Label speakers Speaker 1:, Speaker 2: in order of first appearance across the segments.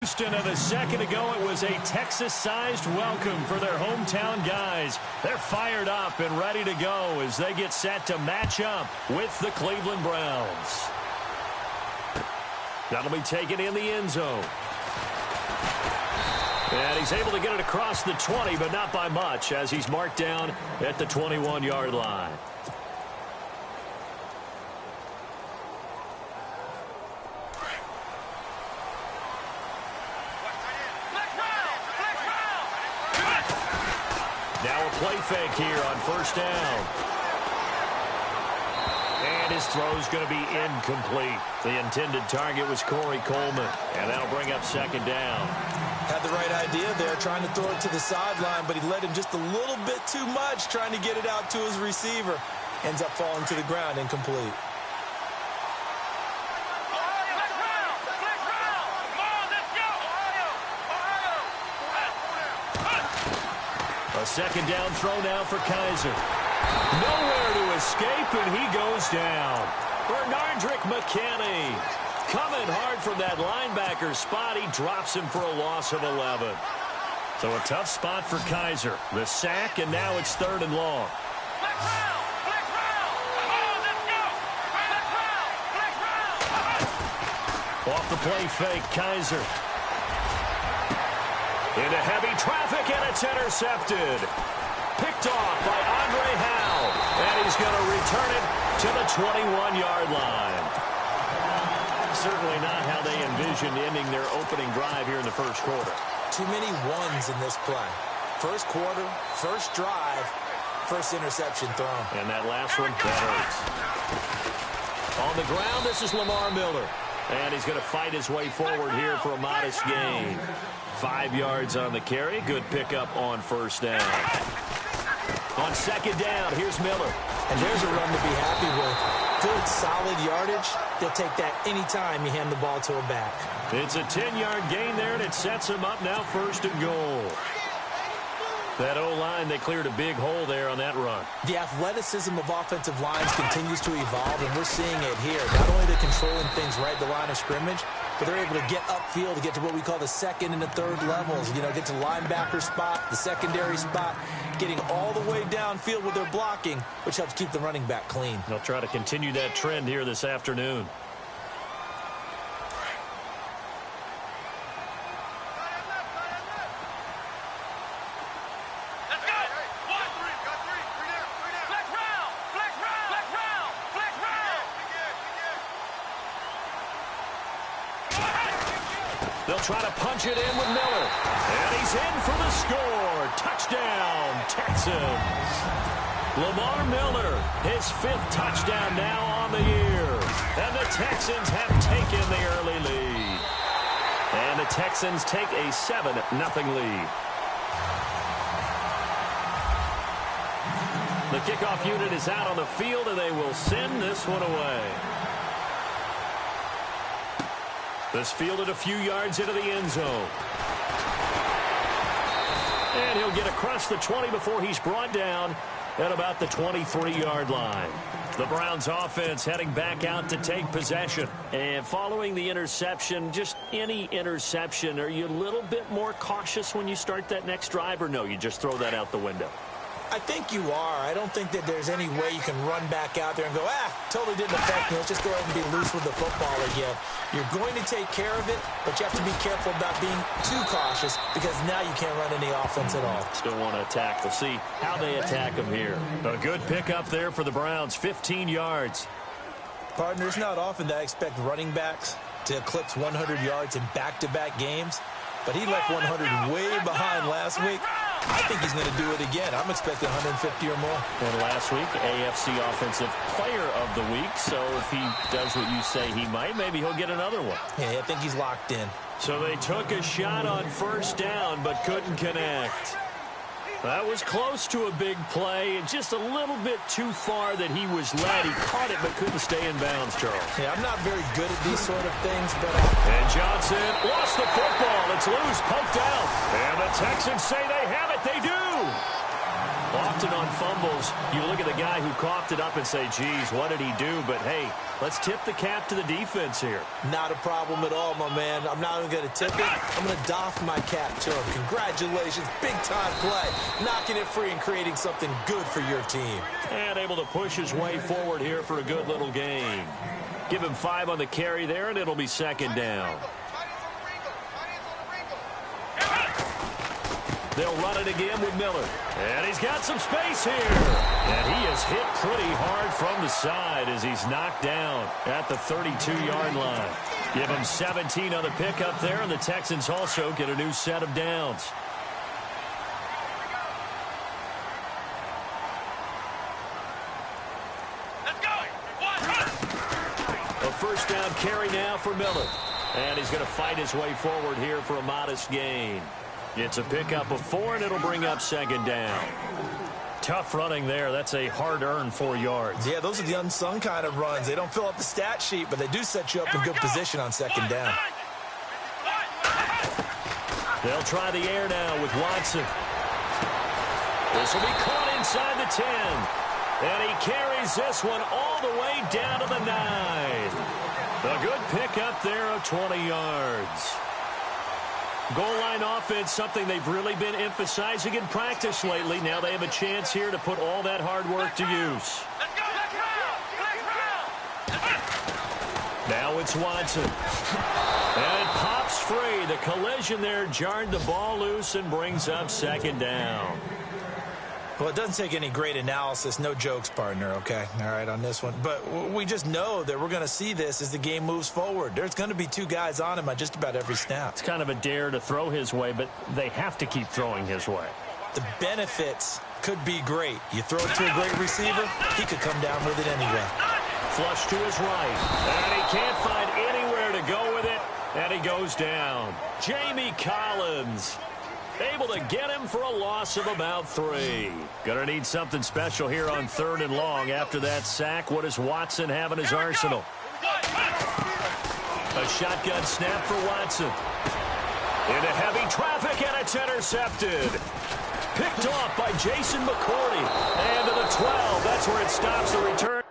Speaker 1: Houston, and a second ago it was a Texas-sized welcome for their hometown guys. They're fired up and ready to go as they get set to match up with the Cleveland Browns. That'll be taken in the end zone. And he's able to get it across the 20, but not by much, as he's marked down at the 21-yard line. Now a play fake here on first down. And his throw's going to be incomplete. The intended target was Corey Coleman, and that'll bring up second down.
Speaker 2: Had the right idea there, trying to throw it to the sideline, but he led him just a little bit too much, trying to get it out to his receiver. Ends up falling to the ground, incomplete.
Speaker 1: A second down throw now for Kaiser. Nowhere to escape, and he goes down. Bernardrick McKinney coming hard from that linebacker spot. He drops him for a loss of 11. So a tough spot for Kaiser. The sack, and now it's 3rd and long. Off the play fake, Kaiser. Into heavy traffic, and it's intercepted. Picked off by Andre Howe. And he's going to return it to the 21-yard line. Certainly not how they envisioned ending their opening drive here in the first quarter.
Speaker 2: Too many ones in this play. First quarter, first drive, first interception thrown.
Speaker 1: And that last one, that hurts. On the ground, this is Lamar Miller. And he's going to fight his way forward here for a modest gain. 5 yards on the carry. Good pickup on first down. On second down, here's Miller.
Speaker 2: And there's a run to be happy with. Good, solid yardage. They'll take that anytime you hand the ball to a back.
Speaker 1: It's a 10-yard gain there, and it sets him up now 1st and goal. That O-line, they cleared a big hole there on that run.
Speaker 2: The athleticism of offensive lines continues to evolve, and we're seeing it here. Not only are they controlling things right at the line of scrimmage, but they're able to get upfield to get to what we call the 2nd and the 3rd levels. You know, get to the linebacker spot, the secondary spot, getting all the way downfield with their blocking, which helps keep the running back clean.
Speaker 1: They'll try to continue that trend here this afternoon. They'll try to punch it in with Miller. And he's in for the score. Touchdown, Texans. Lamar Miller, his 5th touchdown now on the year. And the Texans have taken the early lead. And the Texans take a 7-0 lead. The kickoff unit is out on the field, and they will send this one away. This fielded a few yards into the end zone. And he'll get across the 20 before he's brought down at about the 23-yard line. The Browns offense heading back out to take possession. And following the interception, just any interception, are you a little bit more cautious when you start that next drive, or no, you just throw that out the window?
Speaker 2: I think you are. I don't think that there's any way you can run back out there and go, totally didn't affect me. Let's just go ahead and be loose with the football again. You're going to take care of it, but you have to be careful about being too cautious because now you can't run any offense at all.
Speaker 1: Still want to attack. We'll see how they attack them here. A good pickup there for the Browns, 15 yards.
Speaker 2: Partner, it's not often that I expect running backs to eclipse 100 yards in back-to-back games, but he left 100 way behind last week. I think he's going to do it again. I'm expecting 150 or more.
Speaker 1: And last week, AFC Offensive Player of the Week. So if he does what you say he might, maybe he'll get another one.
Speaker 2: Yeah, I think he's locked in.
Speaker 1: So they took a shot on first down, but couldn't connect. That was close to a big play, and just a little bit too far that he was led. He caught it, but couldn't stay in bounds, Charles.
Speaker 2: Yeah, I'm not very good at these sort of things, but...
Speaker 1: And Johnson lost the football. It's loose, poked out. And the Texans say they have it. They do. Often on fumbles, you look at the guy who coughed it up and say, geez, what did he do? But, hey, let's tip the cap to the defense here.
Speaker 2: Not a problem at all, my man. I'm not even going to tip it. I'm going to doff my cap to him. Congratulations. Big-time play. Knocking it free and creating something good for your team.
Speaker 1: And able to push his way forward here for a good little gain. Give him 5 on the carry there, and it'll be second down. They'll run it again with Miller. And he's got some space here. And he is hit pretty hard from the side as he's knocked down at the 32-yard line. Give him 17 on the pickup there, and the Texans also get a new set of downs.
Speaker 3: Let's go.
Speaker 1: A first down carry now for Miller. And he's going to fight his way forward here for a modest gain. It's a pickup of 4, and it'll bring up second down. Tough running there. That's a hard-earned 4 yards.
Speaker 2: Yeah, those are the unsung kind of runs. They don't fill up the stat sheet, but they do set you up in good position on second down.
Speaker 1: They'll try the air now with Watson. This will be caught inside the 10. And he carries this one all the way down to the 9. A good pickup there of 20 yards. Goal line offense, something they've really been emphasizing in practice lately. Now they have a chance here to put all that hard work to use. Now it's Watson. And it pops free. The collision there jarred the ball loose and brings up second down.
Speaker 2: Well, it doesn't take any great analysis. No jokes, partner, okay? All right, on this one. But we just know that we're going to see this as the game moves forward. There's going to be 2 guys on him on just about every snap.
Speaker 1: It's kind of a dare to throw his way, but they have to keep throwing his way.
Speaker 2: The benefits could be great. You throw it to a great receiver, he could come down with it anyway.
Speaker 1: Flush to his right. And he can't find anywhere to go with it, and he goes down. Jamie Collins able to get him for a loss of about 3. Gonna need something special here on 3rd and long. After that sack, what does Watson have in his arsenal? A shotgun snap for Watson. Into heavy traffic, and it's intercepted. Picked off by Jason McCourty. And to the 12. That's where it stops the return.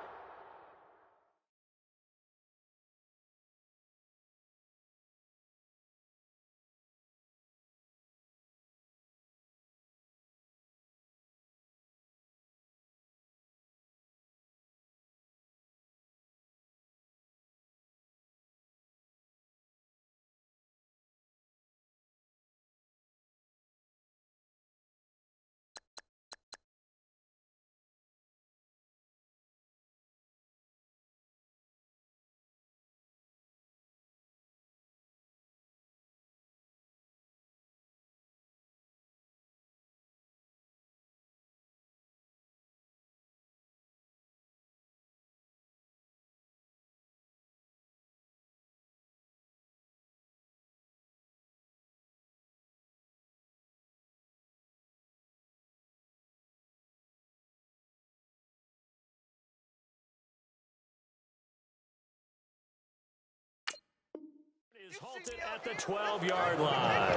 Speaker 1: Is halted at the 12-yard line.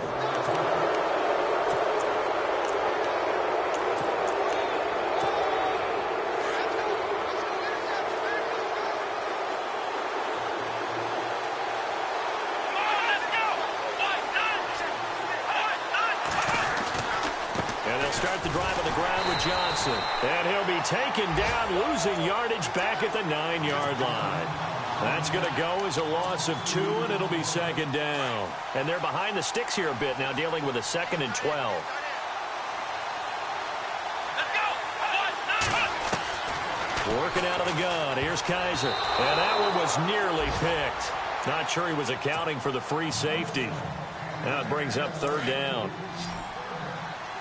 Speaker 1: And they'll start the drive on the ground with Johnson. And he'll be taken down, losing yardage back at the 9-yard line. That's going to go as a loss of 2, and it'll be second down. And they're behind the sticks here a bit now, dealing with a 2nd and 12. Working out of the gun. Here's Kaiser. And that one was nearly picked. Not sure he was accounting for the free safety. Now it brings up 3rd down.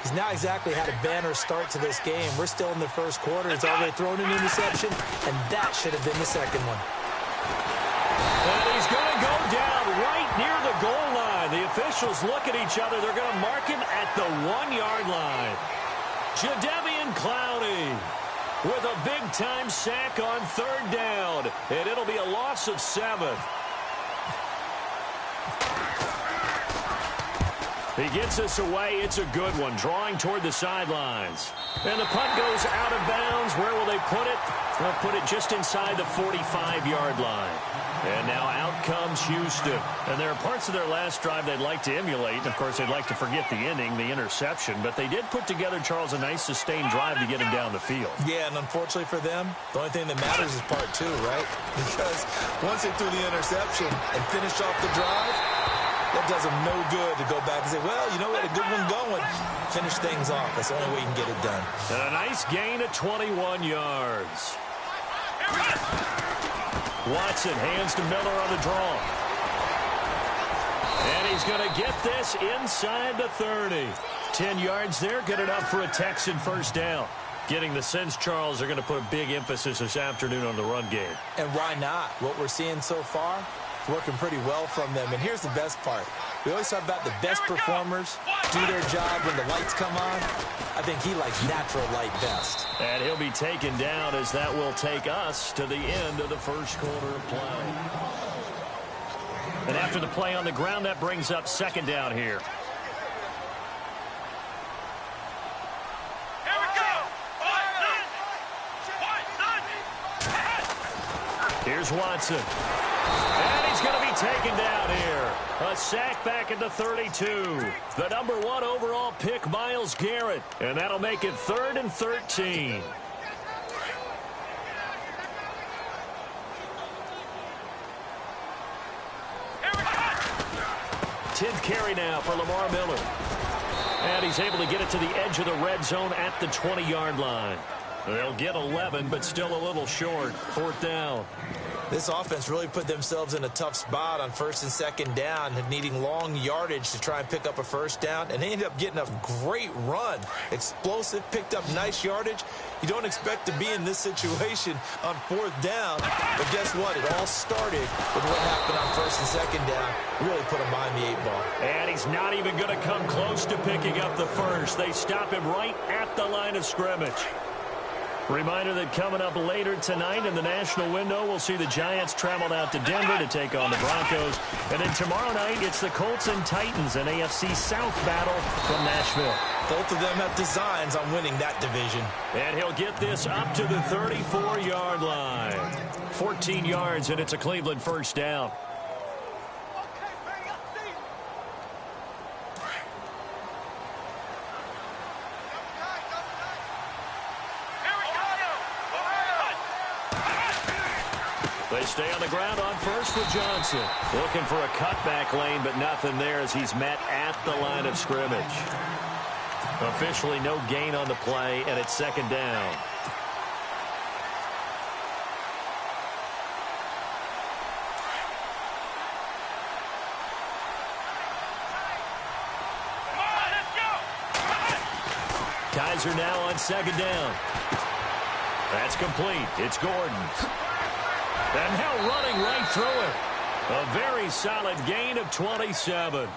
Speaker 2: He's not exactly had a banner start to this game. We're still in the first quarter. He's already thrown an interception, and that should have been the second one.
Speaker 1: And he's going to go down right near the goal line. The officials look at each other. They're going to mark him at the 1-yard line. Jadeveon Clowney with a big-time sack on 3rd down. And it'll be a loss of 7. He gets us away. It's a good one, drawing toward the sidelines. And the punt goes out of bounds. Where will they put it? They'll put it just inside the 45-yard line. And now out comes Houston. And there are parts of their last drive they'd like to emulate. And, of course, they'd like to forget the inning, the interception. But they did put together, Charles, a nice sustained drive to get him down the field.
Speaker 2: Yeah, and unfortunately for them, the only thing that matters is part two, right? Because once they threw the interception and finished off the drive, that does them no good to go back and say, well, you know, we had a good one going. Finish things off. That's the only way you can get it done.
Speaker 1: And a nice gain of 21 yards. Watson hands to Miller on the draw. And he's going to get this inside the 30. 10 yards there, good enough for a Texan first down. Getting the sense, Charles, are going to put a big emphasis this afternoon on the run game.
Speaker 2: And why not? What we're seeing so far, working pretty well from them. And here's the best part. We always talk about the best performers do their job when the lights come on. I think he likes natural light best.
Speaker 1: And he'll be taken down as that will take us to the end of the first quarter of play. And after the play on the ground, that brings up second down here. Here's Watson. And he's going to be taken down here. A sack back at the 32. The number 1 overall pick, Myles Garrett. And that'll make it 3rd and 13. Tenth carry now for Lamar Miller. And he's able to get it to the edge of the red zone at the 20-yard line. They'll get 11, but still a little short. 4th down.
Speaker 2: This offense really put themselves in a tough spot on 1st and 2nd down, needing long yardage to try and pick up a first down, and they ended up getting a great run. Explosive, picked up nice yardage. You don't expect to be in this situation on 4th down, but guess what? It all started with what happened on 1st and 2nd down. Really put him behind the 8-ball.
Speaker 1: And he's not even going to come close to picking up the first. They stop him right at the line of scrimmage. Reminder that coming up later tonight in the national window, we'll see the Giants travel out to Denver to take on the Broncos. And then tomorrow night, it's the Colts and Titans, an AFC South battle from Nashville.
Speaker 2: Both of them have designs on winning that division.
Speaker 1: And he'll get this up to the 34-yard line. 14 yards, and it's a Cleveland first down. They stay on the ground on first with Johnson. Looking for a cutback lane, but nothing there as he's met at the line of scrimmage. Officially no gain on the play, and it's 2nd down. Kaiser now on 2nd down. That's complete. It's Gordon. And now running right through it. A very solid gain of 27.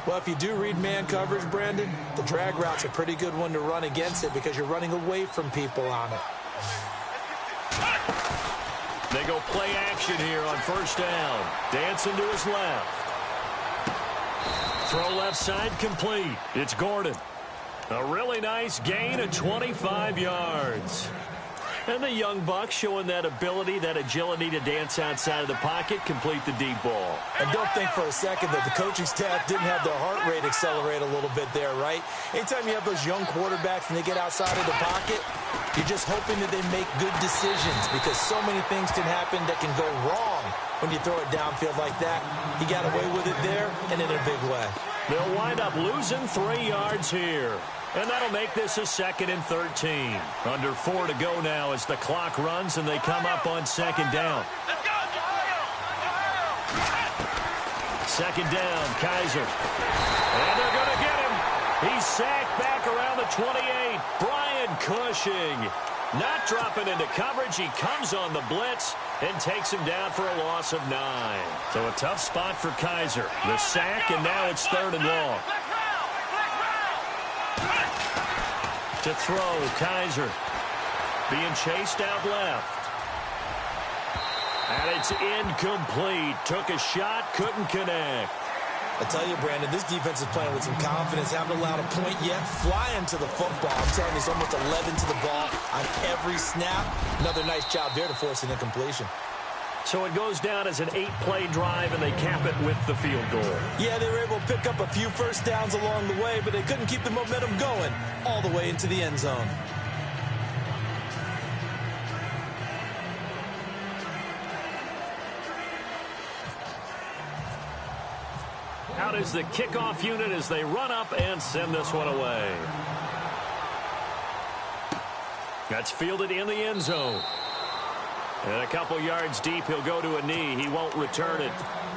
Speaker 2: Well, if you do read man coverage, Brandon, the drag route's a pretty good one to run against it because you're running away from people on it.
Speaker 1: They go play action here on 1st down. Dancing to his left. Throw left side complete. It's Gordon. A really nice gain of 25 yards. And the young buck showing that ability, that agility to dance outside of the pocket, complete the deep ball.
Speaker 2: And don't think for a second that the coaching staff didn't have their heart rate accelerate a little bit there, right? Anytime you have those young quarterbacks and they get outside of the pocket, you're just hoping that they make good decisions because so many things can happen that can go wrong when you throw it downfield like that. He got away with it there and in a big way.
Speaker 1: They'll wind up losing 3 yards here. And that'll make this a 2nd and 13. Under 4 to go now as the clock runs and they come up on 2nd down. 2nd down, Kaiser. And they're going to get him. He's sacked back around the 28. Brian Cushing not dropping into coverage. He comes on the blitz and takes him down for a loss of 9. So a tough spot for Kaiser. The sack, and now it's 3rd and long. To throw, Kaiser being chased out left. And it's incomplete. Took a shot, couldn't connect.
Speaker 2: I tell you, Brandon, this defense is playing with some confidence. Haven't allowed a point yet. Flying to the football. I'm telling you, it's almost 11 to the ball on every snap. Another nice job there to force an incompletion.
Speaker 1: So it goes down as an 8-play drive, and they cap it with the field goal.
Speaker 2: Yeah, they were able to pick up a few first downs along the way, but they couldn't keep the momentum going all the way into the end zone.
Speaker 1: Out is the kickoff unit as they run up and send this one away. That's fielded in the end zone. And a couple yards deep, he'll go to a knee. He won't return it.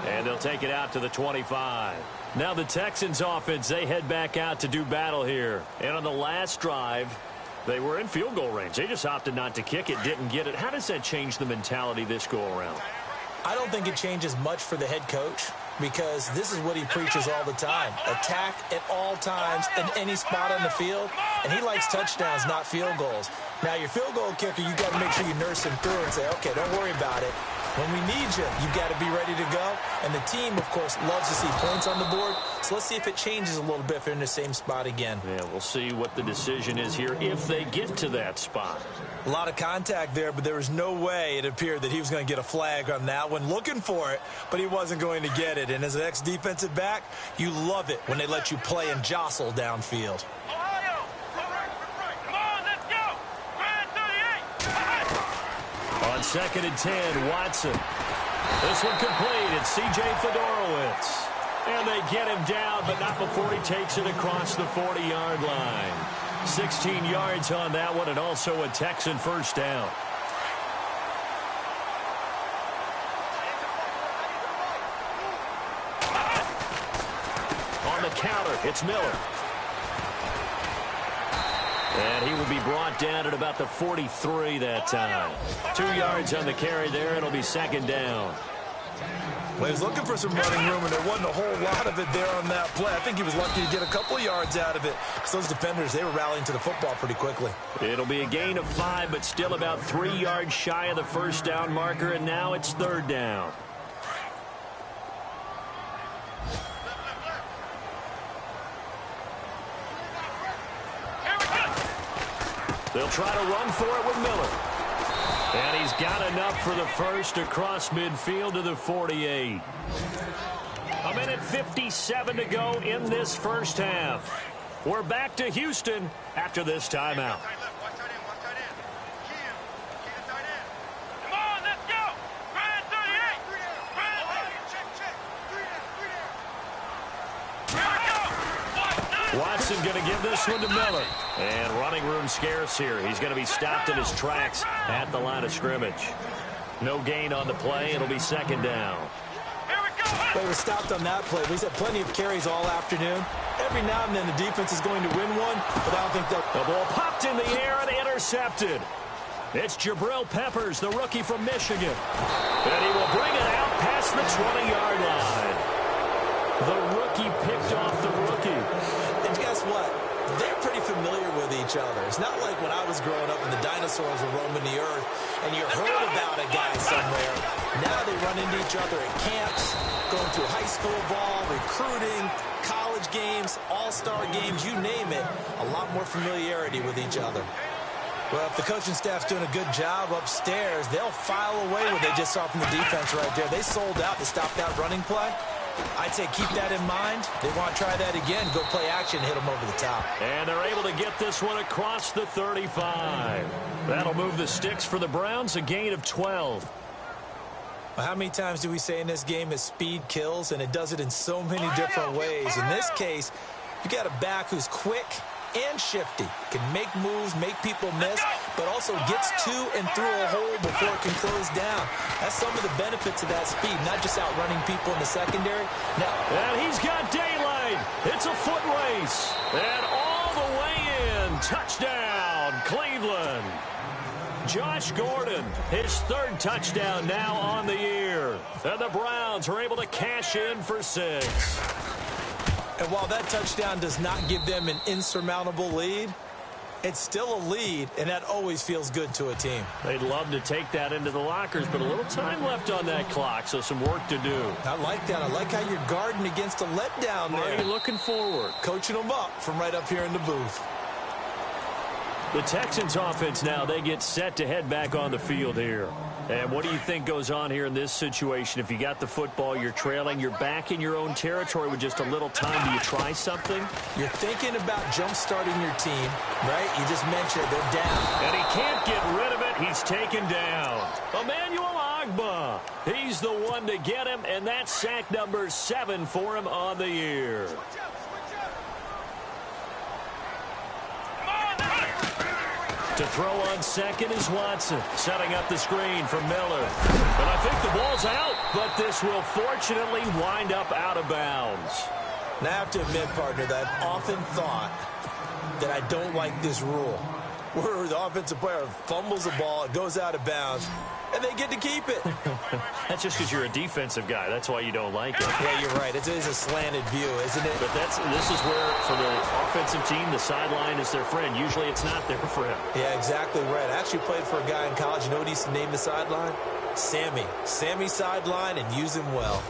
Speaker 1: And they'll take it out to the 25. Now the Texans offense, they head back out to do battle here. And on the last drive, they were in field goal range. They just opted not to kick it, didn't get it. How does that change the mentality this go around?
Speaker 2: I don't think it changes much for the head coach, because this is what he preaches all the time. Attack at all times in any spot on the field, and he likes touchdowns, not field goals. Now, your field goal kicker, you got to make sure you nurse him through and say, okay, don't worry about it. When we need you, you've got to be ready to go. And the team, of course, loves to see points on the board. So let's see if it changes a little bit if they're in the same spot again.
Speaker 1: Yeah, we'll see what the decision is here if they get to that spot.
Speaker 2: A lot of contact there, but there was no way it appeared that he was going to get a flag on that one. Looking for it, but he wasn't going to get it. And as an ex-defensive back, you love it when they let you play and jostle downfield.
Speaker 1: On 2nd and 10, Watson. This one complete. It's C.J. Fedorowicz. And they get him down, but not before he takes it across the 40-yard line. 16 yards on that one, and also a Texan first down. On the counter, it's Miller. And he will be brought down at about the 43 that time. 2 yards on the carry there. It'll be 2nd down.
Speaker 2: Well, he was looking for some running room, and there wasn't a whole lot of it there on that play. I think he was lucky to get a couple of yards out of it. Because those defenders, they were rallying to the football pretty quickly.
Speaker 1: It'll be a gain of 5, but still about 3 yards shy of the first down marker, and now it's 3rd down. They'll try to run for it with Miller. And he's got enough for the first across midfield to the 48. A minute 57 to go in this first half. We're back to Houston after this timeout. Watson going to give this one to Miller. And running room scarce here. He's going to be stopped in his tracks at the line of scrimmage. No gain on the play. It'll be 2nd down.
Speaker 2: Well, he was stopped on that play. He's had plenty of carries all afternoon. Every now and then the defense is going to win one, but I don't think they'll...
Speaker 1: The ball popped in the air and intercepted. It's Jabril Peppers, the rookie from Michigan. And he will bring it out past the 20-yard line. The rookie picked off the rookie.
Speaker 2: And guess what? They're pretty familiar with each other. It's not like when I was growing up and the dinosaurs were roaming the earth and you heard about a guy somewhere. Now they run into each other at camps, going through high school ball, recruiting, college games, all-star games, you name it. A lot more familiarity with each other. Well, if the coaching staff's doing a good job upstairs, they'll file away what they just saw from the defense right there. They sold out to stop that running play. I'd say keep that in mind. They want to try that again. Go play action, hit them over the top.
Speaker 1: And they're able to get this one across the 35. That'll move the sticks for the Browns, a gain of 12.
Speaker 2: Well, how many times do we say in this game that speed kills, and it does it in so many different ways? In this case, you got a back who's quick and shifty, can make moves, make people miss, but also gets to and through a hole before it can close down. That's some of the benefits of that speed, not just outrunning people in the secondary. Now,
Speaker 1: and he's got daylight. It's a foot race. And all the way in. Touchdown, Cleveland. Josh Gordon, his 3rd touchdown now on the year. And the Browns are able to cash in for 6.
Speaker 2: And while that touchdown does not give them an insurmountable lead, It's still a lead, and that always feels good to a team.
Speaker 1: They'd love to take that into the lockers, but a little time left on that clock, so some work to do.
Speaker 2: I like that. I like how you're guarding against a letdown there.
Speaker 1: Marty looking forward.
Speaker 2: Coaching them up from right up here in the booth.
Speaker 1: The Texans offense now, they get set to head back on the field here. And what do you think goes on here in this situation? If you got the football, you're trailing, you're back in your own territory with just a little time. Do you try something?
Speaker 2: You're thinking about jump-starting your team, right? You just mentioned it. They're down.
Speaker 1: And he can't get rid of it. He's taken down. Emmanuel Ogbah. He's the one to get him, and that's sack number 7 for him on the year. To throw on second is Watson, setting up the screen for Miller. But I think the ball's out, but this will fortunately wind up out of bounds.
Speaker 2: Now, I have to admit, partner, that I've often thought that I don't like this rule, where the offensive player fumbles the ball, it goes out of bounds, and they get to keep it.
Speaker 1: That's just because you're a defensive guy. That's why you don't like it.
Speaker 2: Yeah, you're right. It is a slanted view, isn't it?
Speaker 1: But this is where, for the offensive team, the sideline is their friend. Usually it's not there for him.
Speaker 2: Yeah, exactly right. I actually played for a guy in college. You know what he used to name the sideline? Sammy. Sammy sideline, and use him well.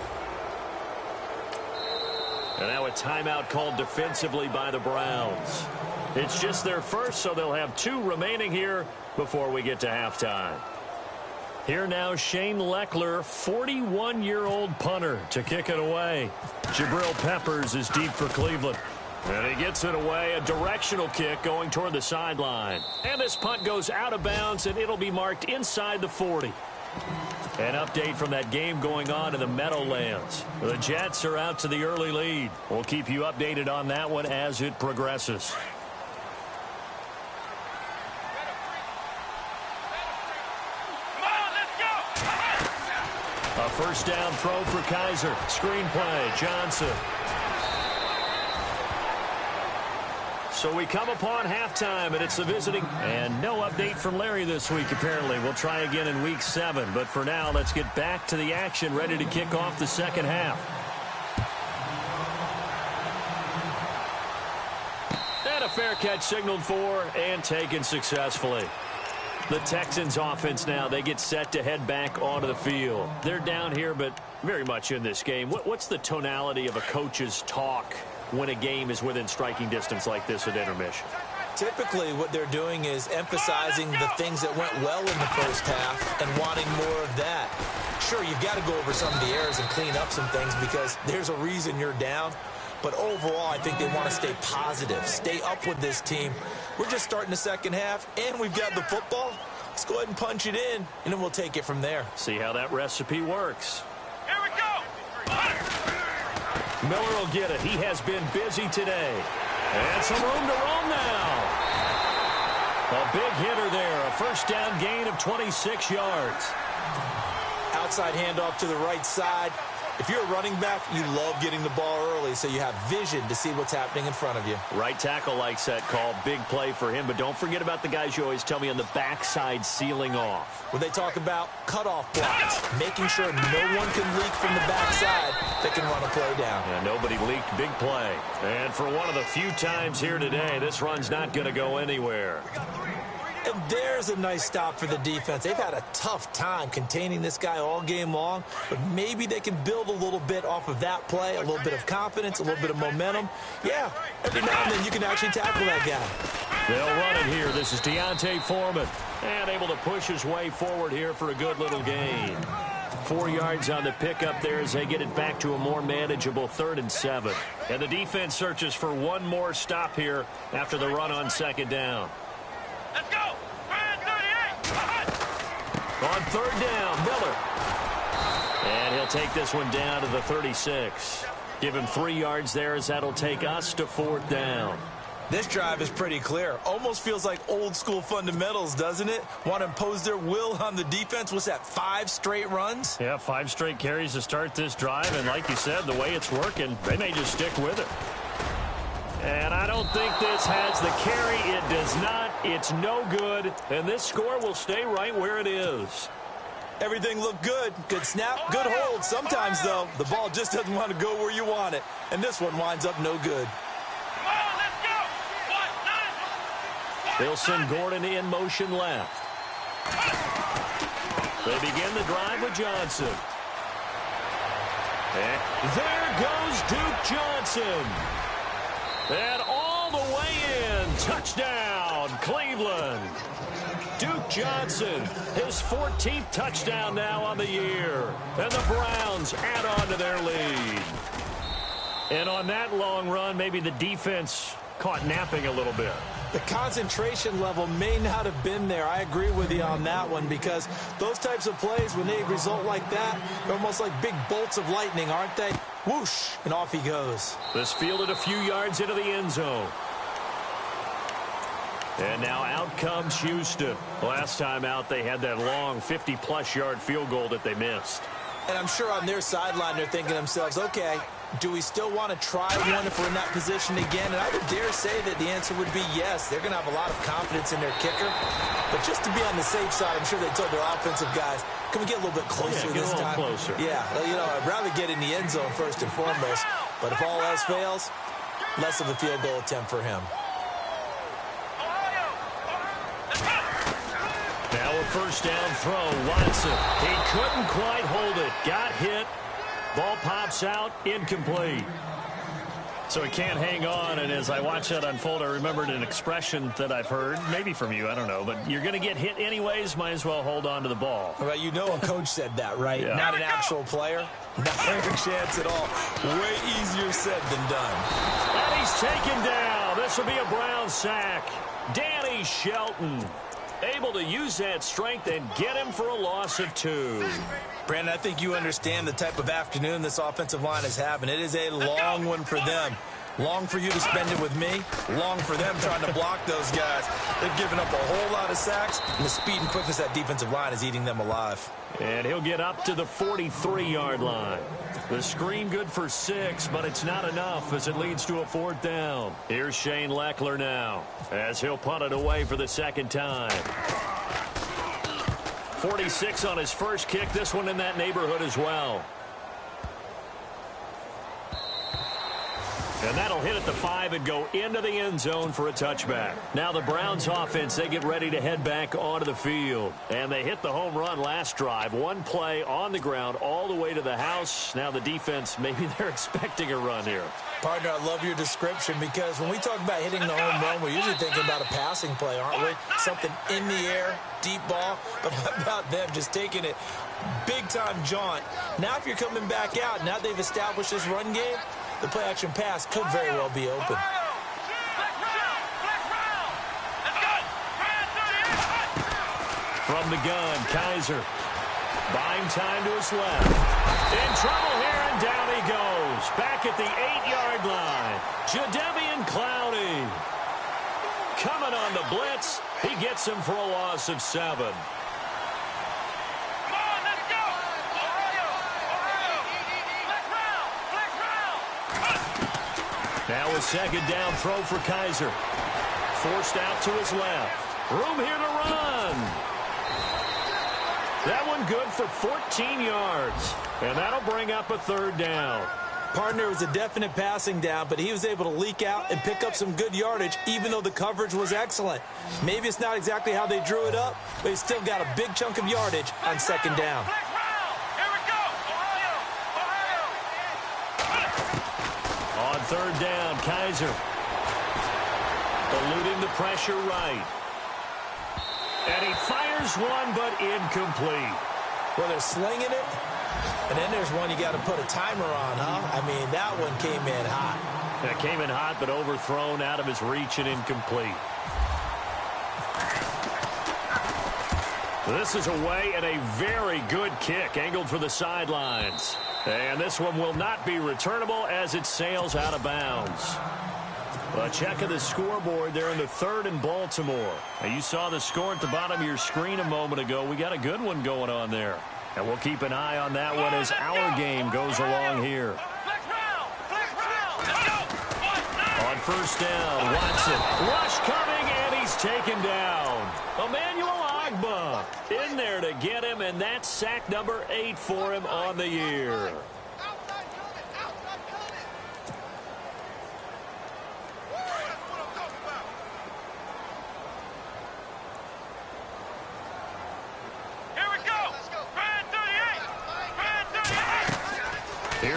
Speaker 1: And now a timeout called defensively by the Browns. It's just their first, so they'll have 2 remaining here before we get to halftime. Here now, Shane Leckler, 41-year-old punter, to kick it away. Jabril Peppers is deep for Cleveland. And he gets it away, a directional kick going toward the sideline. And this punt goes out of bounds, and it'll be marked inside the 40. An update from that game going on in the Meadowlands. The Jets are out to the early lead. We'll keep you updated on that one as it progresses. A first down throw for Kaiser. Screen play, Johnson. So we come upon halftime, and it's the visiting. And no update from Larry this week, apparently. We'll try again in week 7. But for now, let's get back to the action, ready to kick off the second half. And a fair catch signaled for and taken successfully. The Texans offense now, they get set to head back onto the field. They're down here, but very much in this game. What's the tonality of a coach's talk when a game is within striking distance like this at intermission?
Speaker 2: Typically, what they're doing is emphasizing the things that went well in the first half and wanting more of that. Sure, you've got to go over some of the errors and clean up some things because there's a reason you're down. But overall, I think they want to stay positive, stay up with this team. We're just starting the second half, and we've got the football. Let's go ahead and punch it in, and then we'll take it from there.
Speaker 1: See how that recipe works.
Speaker 3: Here we go.
Speaker 1: Miller will get it. He has been busy today. And some room to roam now. A big hitter there. A first down gain of 26 yards.
Speaker 2: Outside handoff to the right side. If you're a running back, you love getting the ball early so you have vision to see what's happening in front of you.
Speaker 1: Right tackle likes that call. Big play for him. But don't forget about the guys you always tell me on the backside sealing off.
Speaker 2: When they talk about cutoff blocks, making sure no one can leak from the backside, they can run a play down.
Speaker 1: Yeah, nobody leaked. Big play. And for one of the few times here today, this run's not going to go anywhere.
Speaker 2: And there's a nice stop for the defense. They've had a tough time containing this guy all game long, but maybe they can build a little bit off of that play, a little bit of confidence, a little bit of momentum. Yeah, every now and then you can actually tackle that guy.
Speaker 1: They'll run it here. This is Deontay Foreman. And able to push his way forward here for a good little gain. 4 yards on the pickup there as they get it back to a more manageable 3rd and 7. And the defense searches for one more stop here after the run on second down.
Speaker 3: Let's go. 38.
Speaker 1: On 3rd down, Miller. And he'll take this one down to the 36. Give him 3 yards there as that'll take us to 4th down.
Speaker 2: This drive is pretty clear. Almost feels like old school fundamentals, doesn't it? Want to impose their will on the defense. What's that, 5 straight runs?
Speaker 1: Yeah, 5 straight carries to start this drive. And like you said, the way it's working, they may just stick with it. And I don't think this has the carry. It does not. It's no good. And this score will stay right where it is.
Speaker 2: Everything looked good. Good snap, good hold. Sometimes, though, the ball just doesn't want to go where you want it. And this one winds up no good.
Speaker 1: They'll send Gordon in motion left. They begin the drive with Johnson. And there goes Duke Johnson. And all the way in. Touchdown, Cleveland. Duke Johnson, his 14th touchdown now on the year. And the Browns add on to their lead. And on that long run, maybe the defense caught napping a little bit.
Speaker 2: The concentration level may not have been there. I agree with you on that one, because those types of plays, when they result like that, they're almost like big bolts of lightning, aren't they? Whoosh, and off he goes.
Speaker 1: This fielded a few yards into the end zone. And now out comes Houston. Last time out, they had that long 50-plus yard field goal that they missed.
Speaker 2: And I'm sure on their sideline, they're thinking to themselves, okay, do we still want to try one if we're in that position again? And I would dare say that the answer would be yes. They're going to have a lot of confidence in their kicker. But just to be on the safe side, I'm sure they told their offensive guys, can we get a little bit closer this time?
Speaker 1: Closer.
Speaker 2: Yeah, well, you know, I'd rather get in the end zone first and foremost. But if all else fails, less of a field goal attempt for him.
Speaker 1: Now a first down throw. Watson. He couldn't quite hold it. Got hit. Ball pops out. Incomplete. So he can't hang on. And as I watch that unfold, I remembered an expression that I've heard, maybe from you, I don't know, but you're going to get hit anyways, might as well hold on to the ball.
Speaker 2: Well, you know a coach said that, right?
Speaker 1: Yeah.
Speaker 2: Not an actual player. Not a chance at all. Way easier said than done.
Speaker 1: And he's taken down. This will be a Brown sack. Danny Shelton able to use that strength and get him for a loss of 2.
Speaker 2: Brandon, I think you understand the type of afternoon this offensive line is having. It is a long one for them. Long for you to spend it with me. Long for them trying to block those guys. They've given up a whole lot of sacks, and the speed and quickness of that defensive line is eating them alive.
Speaker 1: And he'll get up to the 43-yard line. The screen good for 6, but it's not enough as it leads to a 4th down. Here's Shane Leckler now as he'll punt it away for the second time. 46 on his first kick. This one in that neighborhood as well. And that'll hit at the 5 and go into the end zone for a touchback. Now the Browns offense, they get ready to head back onto the field. And they hit the home run last drive. One play on the ground all the way to the house. Now the defense, maybe they're expecting a run here.
Speaker 2: Partner, I love your description, because when we talk about hitting the home run, we're usually thinking about a passing play, aren't we? Something in the air, deep ball. But how about them just taking it big-time jaunt? Now if you're coming back out, now they've established this run game, the play-action pass could very well be open.
Speaker 1: From the gun, Kaiser. Buying time to his left. In trouble here, and down he goes. Back at the 8-yard line. Jadeveon Clowney. Coming on the blitz. He gets him for a loss of 7. Now a second down throw for Kaiser. Forced out to his left. Room here to run. That one good for 14 yards. And that'll bring up a 3rd down.
Speaker 2: Partner, was a definite passing down, but he was able to leak out and pick up some good yardage, even though the coverage was excellent. Maybe it's not exactly how they drew it up, but he still got a big chunk of yardage on second down.
Speaker 1: On 3rd down, Kaiser. Eluding the pressure right. And he fires one, but incomplete.
Speaker 2: Well, they're slinging it, and then there's one you got to put a timer on, huh? I mean, that one came in hot.
Speaker 1: That came in hot, but overthrown, out of his reach, and incomplete. This is away, and a very good kick, angled for the sidelines. And this one will not be returnable as it sails out of bounds. A check of the scoreboard there in the 3rd and Baltimore. Now, you saw the score at the bottom of your screen a moment ago. We got a good one going on there. And we'll keep an eye on that one as our game goes along here. On 1st down, Watson. Rush coming, and he's taken down. Emmanuel Ogbah in there to get him, and that's sack number 8 for him on the year.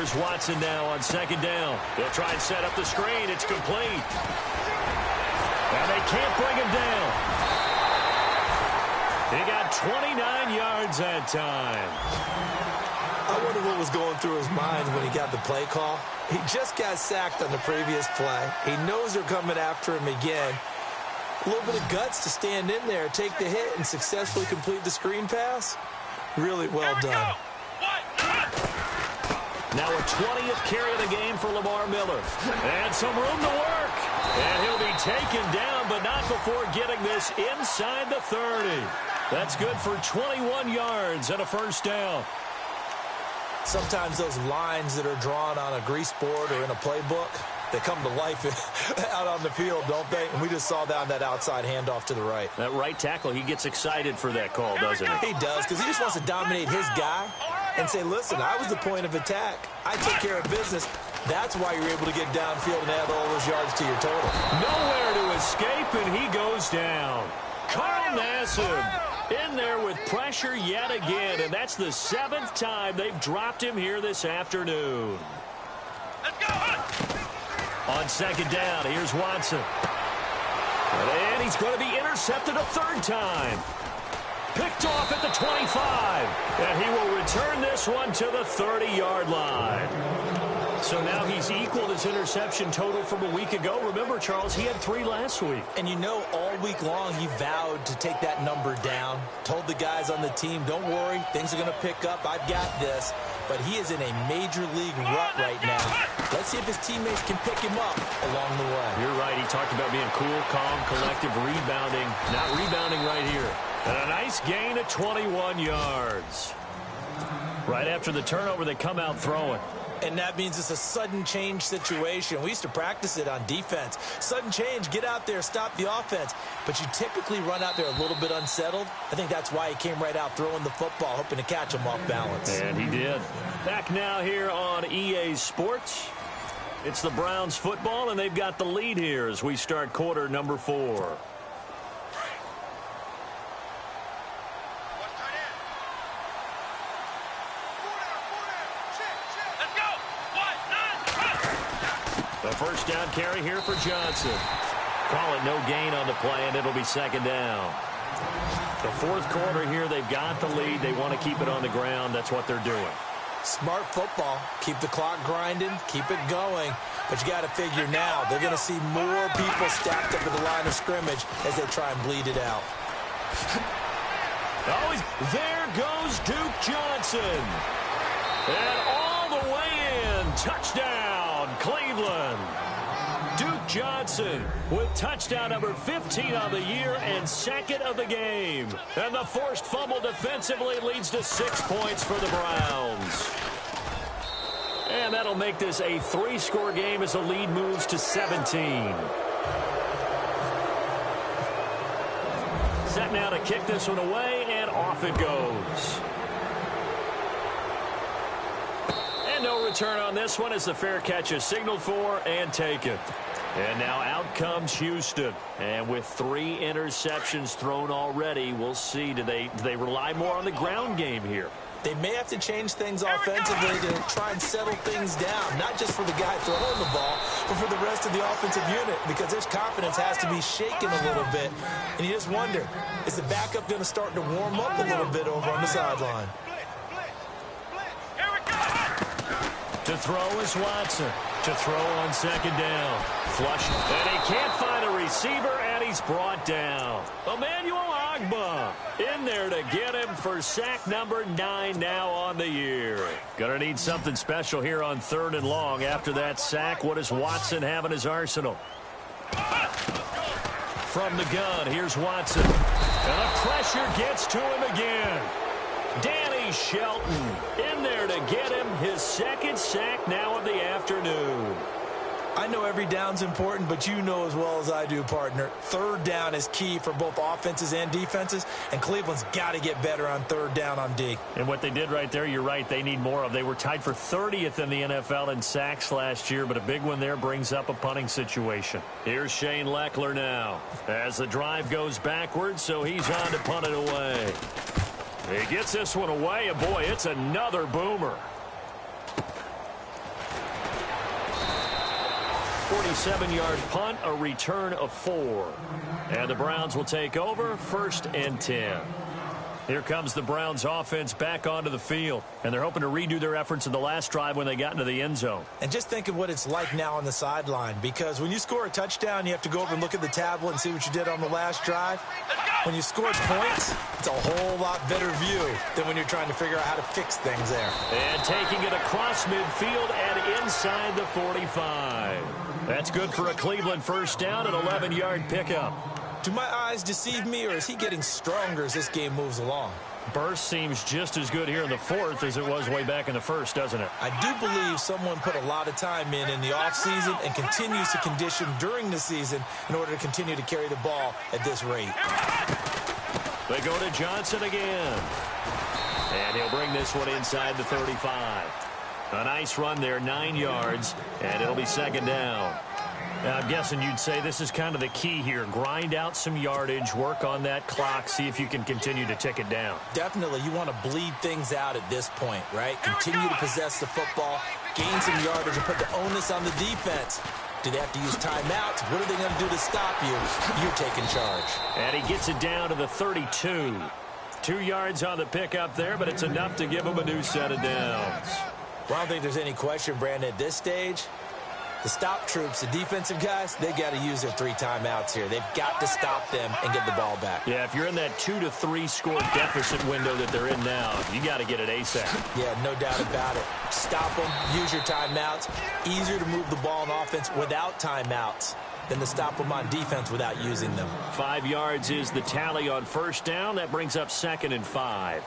Speaker 1: Here's Watson now on second down. They'll try and set up the screen. It's complete. And they can't bring him down. He got 29 yards that time.
Speaker 2: I wonder what was going through his mind when he got the play call. He just got sacked on the previous play. He knows they're coming after him again. A little bit of guts to stand in there, take the hit, and successfully complete the screen pass. Really well done.
Speaker 1: Now a 20th carry of the game for Lamar Miller. And some room to work. And he'll be taken down, but not before getting this inside the 30. That's good for 21 yards and a first down.
Speaker 2: Sometimes those lines that are drawn on a grease board or in a playbook, they come to life out on the field, don't they? And we just saw that on that outside handoff to the right.
Speaker 1: That right tackle, he gets excited for that call, doesn't he?
Speaker 2: He does, because he just wants to dominate his guy and say, listen, I was the point of attack. I took care of business. That's why you're able to get downfield and add all those yards to your total.
Speaker 1: Nowhere to escape, and he goes down. Carl Nassib in there with pressure yet again, and that's the 7th time they've dropped him here this afternoon.
Speaker 3: Let's go.
Speaker 1: On second down, here's Watson. And he's going to be intercepted a third time. Picked off at the 25. And he will return this one to the 30-yard line. So now he's equaled his interception total from a week ago. Remember, Charles, he had 3 last week.
Speaker 2: And you know, all week long he vowed to take that number down. Told the guys on the team, don't worry, things are going to pick up. I've got this. But he is in a major league rut right now. Let's see if his teammates can pick him up along the way.
Speaker 1: You're right. He talked about being cool, calm, collective, rebounding. Not rebounding right here. And a nice gain of 21 yards. Right after the turnover, they come out throwing.
Speaker 2: And that means it's a sudden change situation. We used to practice it on defense. Sudden change, get out there, stop the offense. But you typically run out there a little bit unsettled. I think that's why he came right out throwing the football, hoping to catch him off balance.
Speaker 1: And he did. Back now here on EA Sports. It's the Browns football, and they've got the lead here as we start quarter number 4. The first down carry here for Johnson. Call it no gain on the play, and it'll be second down. The 4th quarter here, they've got the lead. They want to keep it on the ground. That's what they're doing.
Speaker 2: Smart football. Keep the clock grinding. Keep it going. But you got to figure now, they're going to see more people stacked up at the line of scrimmage as they try and bleed it out.
Speaker 1: Oh, there goes Duke Johnson. And all the way in. Touchdown, Cleveland. Duke Johnson with touchdown number 15 on the year and 2nd of the game. And the forced fumble defensively leads to 6 points for the Browns. And that'll make this a 3-score game as the lead moves to 17. Set now to kick this one away, and off it goes. And no return on this one as the fair catch is signaled for and taken. And now out comes Houston. And with 3 interceptions thrown already, we'll see. Do they rely more on the ground game here?
Speaker 2: They may have to change things offensively to try and settle things down, not just for the guy throwing the ball, but for the rest of the offensive unit, because his confidence has to be shaken a little bit. And you just wonder, is the backup going to start to warm up a little bit over on the sideline?
Speaker 1: To throw is Watson. To throw on second down. Flush. And he can't find a receiver, and he's brought down. Emmanuel Ogbah in there to get him for sack number 9 now on the year. Gonna need something special here on 3rd and long. After that sack, what does Watson have in his arsenal? From the gun, here's Watson. And the pressure gets to him again. Danny Shelton in there to get him his 2nd sack now of the afternoon.
Speaker 2: I know every down's important, but you know as well as I do, partner, 3rd down is key for both offenses and defenses, and Cleveland's got to get better on 3rd down on D.
Speaker 1: And what they did right there, you're right, they need more of. They were tied for 30th in the NFL in sacks last year, but a big one there brings up a punting situation. Here's Shane Leckler now as the drive goes backwards, so he's on to punt it away. He gets this one away, and boy, it's another boomer. 47-yard punt, a return of 4. And the Browns will take over, 1st and 10. Here comes the Browns offense back onto the field, and they're hoping to redo their efforts in the last drive when they got into the end zone.
Speaker 2: And just think of what it's like now on the sideline, because when you score a touchdown, you have to go over and look at the tablet and see what you did on the last drive. When you score points, it's a whole lot better view than when you're trying to figure out how to fix things there.
Speaker 1: And taking it across midfield and inside the 45. That's good for a Cleveland first down, an 11-yard pickup.
Speaker 2: Do my eyes deceive me, or is he getting stronger as this game moves along?
Speaker 1: Burst seems just as good here in the 4th as it was way back in the 1st, doesn't it?
Speaker 2: I do believe someone put a lot of time in the offseason and continues to condition during the season in order to continue to carry the ball at this rate.
Speaker 1: They go to Johnson again. And he'll bring this one inside the 35. A nice run there, 9 yards, and it'll be 2nd down. Now, I'm guessing you'd say this is kind of the key here. Grind out some yardage, work on that clock, see if you can continue to tick it down.
Speaker 2: Definitely. You want to bleed things out at this point, right? Continue to possess the football, gain some yardage, and put the onus on the defense. Do they have to use timeouts? What are they going to do to stop you? You're taking charge.
Speaker 1: And he gets it down to the 32. 2 yards on the pickup there, but it's enough to give him a new set of downs.
Speaker 2: Well, I don't think there's any question, Brandon, at this stage. The stop troops, the defensive guys, they got to use their 3 timeouts here. They've got to stop them and get the ball back.
Speaker 1: Yeah, if you're in that 2 to 3 score deficit window that they're in now, you got to get it ASAP.
Speaker 2: Yeah, no doubt about it. Stop them, use your timeouts. Easier to move the ball on offense without timeouts than to stop them on defense without using them.
Speaker 1: 5 yards is the tally on first down. That brings up 2nd and 5.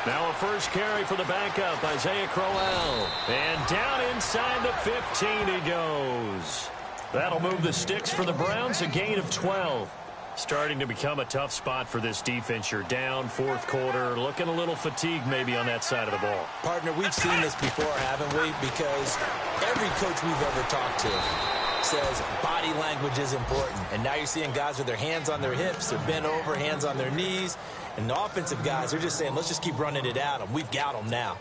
Speaker 1: Now a first carry for the backup, Isaiah Crowell. And down inside the 15 he goes. That'll move the sticks for the Browns, a gain of 12. Starting to become a tough spot for this defense. You're down, 4th quarter, looking a little fatigued maybe on that side of the ball.
Speaker 2: Partner, we've seen this before, haven't we? Because every coach we've ever talked to says body language is important. And now you're seeing guys with their hands on their hips, they're bent over, hands on their knees. And the offensive guys, they're just saying, let's just keep running it at them. We've got them now.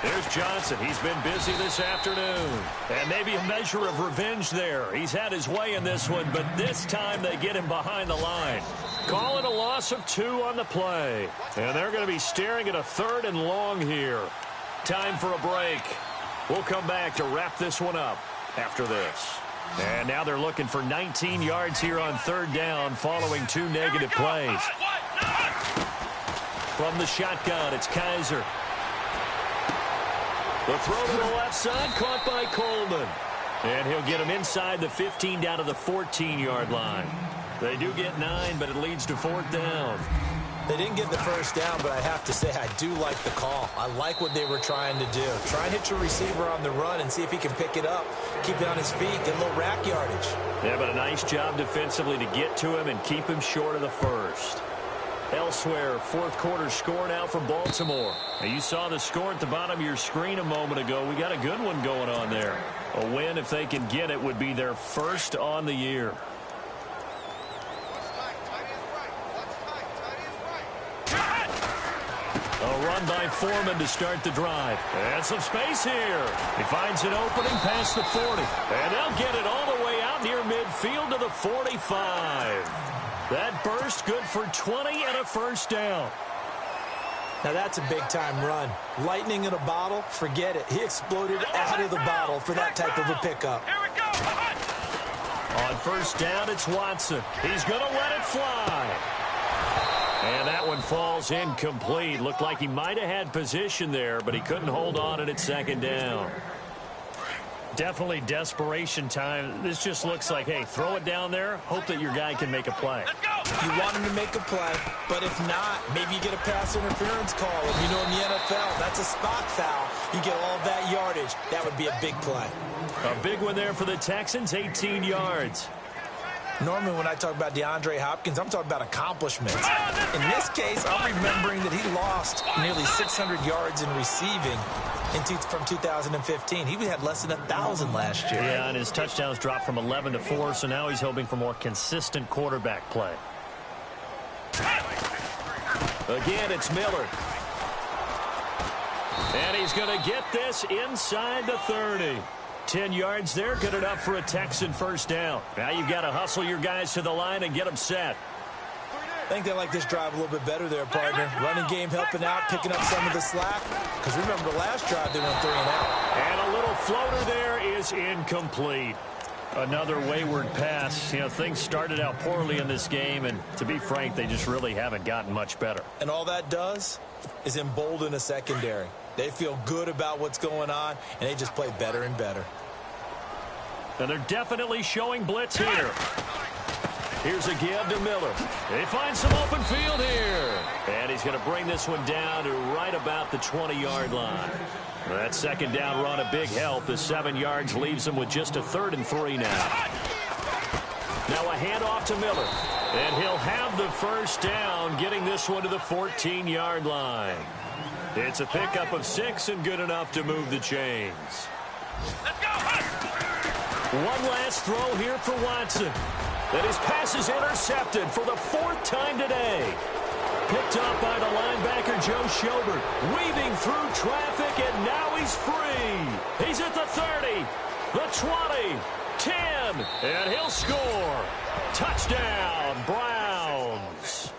Speaker 1: There's Johnson. He's been busy this afternoon. And maybe a measure of revenge there. He's had his way in this one, but this time they get him behind the line. Call it a loss of 2 on the play. And they're going to be staring at a 3rd and long here. Time for a break. We'll come back to wrap this one up after this. And now they're looking for 19 yards here on 3rd down following 2 negative plays. From the shotgun, it's Kaiser. The throw to the left side, caught by Coleman. And he'll get him inside the 15 down to the 14-yard line. They do get 9, but it leads to 4th down.
Speaker 2: They didn't get the first down, but I have to say I do like the call. I like what they were trying to do. Try and hit your receiver on the run and see if he can pick it up. Keep it on his feet, get a little rack yardage.
Speaker 1: Yeah, but a nice job defensively to get to him and keep him short of the first. Elsewhere, 4th quarter score now for Baltimore. Now, you saw the score at the bottom of your screen a moment ago. We got a good one going on there. A win, if they can get it, would be their first on the year. A run by Foreman to start the drive. And some space here. He finds an opening past the 40. And they'll get it all the way out near midfield to the 45. That burst good for 20 and a first down.
Speaker 2: Now that's a big-time run. Lightning in a bottle, forget it. He exploded out of the bottle for that type of a pickup.
Speaker 3: Here we go.
Speaker 1: On first down, it's Watson. He's going to let it fly. And that one falls incomplete. Looked like he might have had position there, but he couldn't hold on at 2nd down. Definitely desperation time. This just looks like, hey, throw it down there, hope that your guy can make a play.
Speaker 2: You want him to make a play, but if not, maybe you get a pass interference call. And you know, in the NFL, that's a spot foul. You get all that yardage. That would be a big play.
Speaker 1: A big one there for the Texans, 18 yards.
Speaker 2: Normally, when I talk about DeAndre Hopkins, I'm talking about accomplishments. In this case, I'm remembering that he lost nearly 600 yards in receiving from 2015. He had less than 1,000 last year.
Speaker 1: Yeah, and his touchdowns dropped from 11 to 4, so now he's hoping for more consistent quarterback play. Again, it's Miller. And he's going to get this inside the 30. 10 yards there, good enough for a Texan first down. Now you've got to hustle your guys to the line and get them set.
Speaker 2: I think they like this drive a little bit better there, partner. Running game helping out, picking up some of the slack. Because remember, the last drive they went 3 and out.
Speaker 1: And a little floater there is incomplete. Another wayward pass. You know, things started out poorly in this game, and to be frank, they just really haven't gotten much better.
Speaker 2: And all that does is embolden a secondary. They feel good about what's going on, and they just play better and better.
Speaker 1: And they're definitely showing blitz here. Here's a give to Miller. They find some open field here. And he's going to bring this one down to right about the 20-yard line. That second down run a big help. The 7 yards leaves him with just a 3rd and 3 now. Now a handoff to Miller. And he'll have the first down, getting this one to the 14-yard line. It's a pickup of 6 and good enough to move the chains.
Speaker 3: Let's go.
Speaker 1: One last throw here for Watson. And his pass is intercepted for the 4th time today. Picked up by the linebacker, Joe Schobert. Weaving through traffic, and now he's free. He's at the 30, the 20, 10, and he'll score. Touchdown, Browns.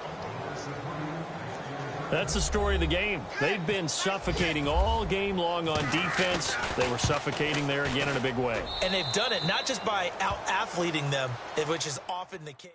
Speaker 1: That's the story of the game. They've been suffocating all game long on defense. They were suffocating there again in a big way.
Speaker 2: And they've done it not just by out-athleting them, which is often the case.